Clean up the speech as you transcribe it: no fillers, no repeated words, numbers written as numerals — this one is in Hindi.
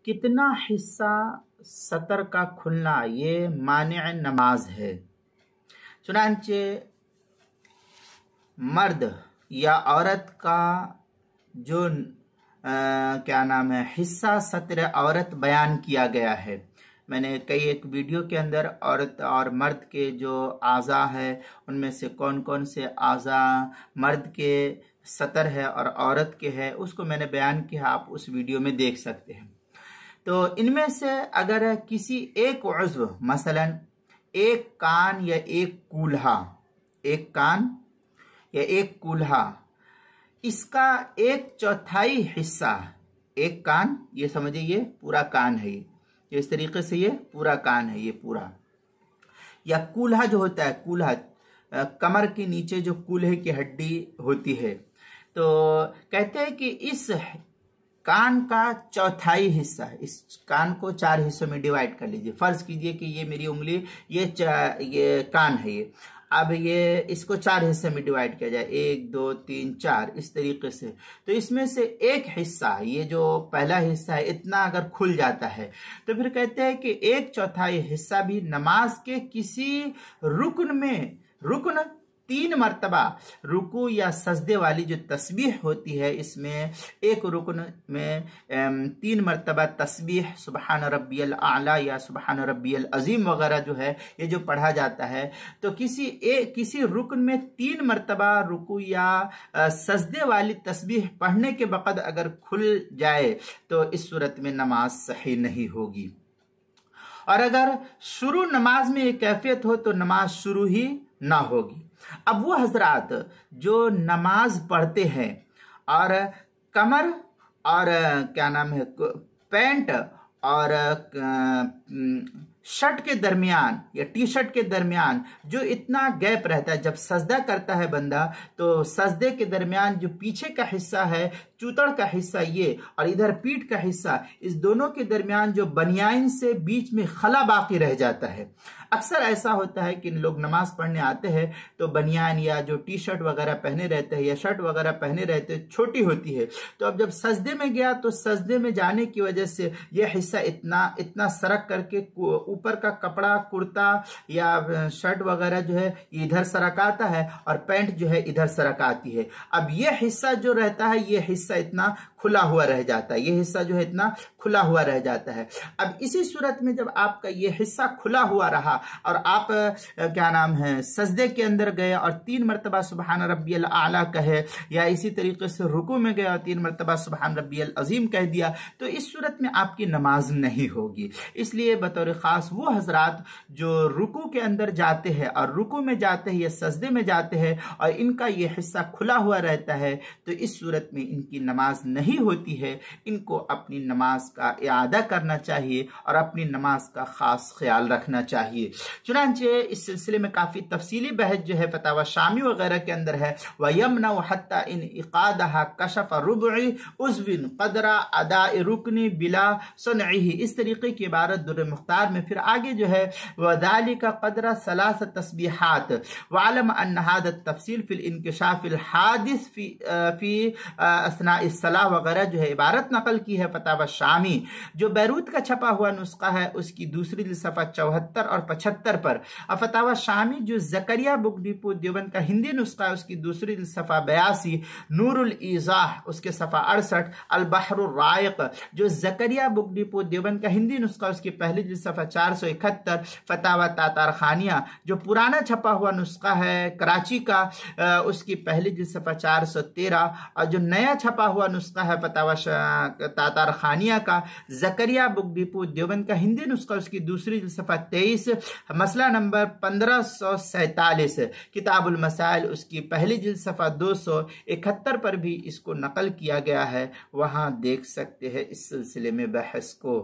कितना हिस्सा सतर का खुलना ये मानिअ नमाज है। चुनांचे मर्द या औरत का जो क्या नाम है हिस्सा सत्र औरत बयान किया गया है। मैंने कई एक वीडियो के अंदर औरत और मर्द के जो आज़ा है उनमें से कौन कौन से आज़ा मर्द के सतर है और औरत के है उसको मैंने बयान किया, आप उस वीडियो में देख सकते हैं। तो इनमें से अगर किसी एक उज़्व मसलन एक कान या एक कूल्हा इसका 1/4 हिस्सा, एक कान ये समझिए ये पूरा कान है, ये इस तरीके से ये पूरा कान है ये पूरा, या कूल्हा जो होता है कूल्हा कमर के नीचे जो कूल्हे की हड्डी होती है, तो कहते हैं कि इस कान का 1/4 हिस्सा, इस कान को 4 हिस्सों में डिवाइड कर लीजिए। फर्ज कीजिए कि ये मेरी उंगली ये कान है ये, अब ये इसको 4 हिस्से में डिवाइड किया जाए 1 2 3 4 इस तरीके से, तो इसमें से एक हिस्सा ये जो पहला हिस्सा है इतना अगर खुल जाता है तो फिर कहते हैं कि 1/4 हिस्सा भी नमाज के किसी रुकन 3 मर्तबा रुकू या सजदे वाली जो तस्बीह होती है, इसमें एक रुकन में 3 मर्तबा तस्बीह सुबहान रब्बियल आला या सुबहान रब्बियल अजीम वगैरह जो है ये जो पढ़ा जाता है, तो किसी रुकन में 3 मर्तबा रुकू या सजदे वाली तस्बीह पढ़ने के वक़्त अगर खुल जाए तो इस सूरत में नमाज सही नहीं होगी। और अगर शुरू नमाज में एक कैफियत हो तो नमाज शुरू ही ना होगी। अब वो हजरात जो नमाज पढ़ते हैं और कमर और क्या नाम है पैंट और शर्ट के दरमियान या टी शर्ट के दरमियान जो इतना गैप रहता है, जब सजदा करता है बंदा तो सजदे के दरमियान जो पीछे का हिस्सा है चूतड़ का हिस्सा ये और इधर पीठ का हिस्सा, इस दोनों के दरमियान जो बनियाइन से बीच में खला बाकी रह जाता है। अक्सर ऐसा होता है कि लोग नमाज पढ़ने आते हैं तो बनियान या जो टी शर्ट वगैरह पहने रहते हैं या शर्ट वगैरह पहने रहते हैं छोटी होती है, तो अब जब सजदे में गया तो सजदे में जाने की वजह से यह हिस्सा इतना सरक करके ऊपर का कपड़ा कुर्ता या शर्ट वगैरह जो है इधर सरक आता है और पैंट जो है इधर सरक आती है। अब यह हिस्सा जो रहता है ये हिस्सा इतना खुला हुआ रह जाता है, ये हिस्सा जो है इतना खुला हुआ रह जाता है। अब इसी सूरत में जब आपका ये हिस्सा खुला हुआ रहा और आप क्या नाम है सजदे के अंदर गए और 3 मर्तबा सुबहान रब्बियल आला कहे या इसी तरीके से रुकू में गए और 3 मर्तबा सुबहान रब्बियल अजीम कह दिया, तो इस सूरत में आपकी नमाज नहीं होगी। इसलिए बतौर खास वो हजरात जो रुकू के अंदर जाते हैं और रुकू में जाते हैं या सजदे में जाते हैं और इनका ये हिस्सा खुला हुआ रहता है, तो इस सूरत में इनकी नमाज नहीं होती है। इनको अपनी नमाज का इआदा करना चाहिए और अपनी नमाज का खास ख्याल रखना चाहिए। चुनांचे इस सिलसिले में काफी तफसीली बहस जो है फतावा शामी वगैरह के अंदर है, वयमना हत्ता इन इकादहा कशफ रुबई उज़्विन क़दरा अदाए रुकनी बिला सनई, इस तरीके की इबारत दुर्र मुख्तार में फिर आगे जो है वज़ालिका क़दरा सलास तस्बीहात वअलम अन्न हादा तफसील फिल इंकिशाफिल हादिस फी असनाइ सलाह वगैरह जो है इबारत नकल की है फतावा शामी, जो बैरूत का छपा हुआ नुस्खा है उसकी दूसरी सफ़ा 74 और 75 पर, और फतावा शामी जो जकरिया बुक डिपो देवबंद का हिंदी नुस्खा है उसकी दूसरी सफ़ा 82, नूरुल ईज़ाह उसके सफ़ा 68, अल बहरुर राइक जो जकरिया बुक डिपो देवबंद का हिंदी नुस्खा उसकी पहली सफ़ा 471, फतावा तातार खानिया जो पुराना छपा हुआ नुस्खा है कराची का उसकी पहली सफ़ा 413, और जो नया छपा हुआ नुस्खा है फतावा तातार खानिया का जकरिया बुक डिपो देवबंद का हिंदी नुस्खा उसकी दूसरी सफ़ा 23, मसला नंबर 1547, किताबुल मसाइल उसकी पहली जिल्द सफ़ा 271 पर भी इसको नकल किया गया है, वहां देख सकते हैं इस सिलसिले में बहस को।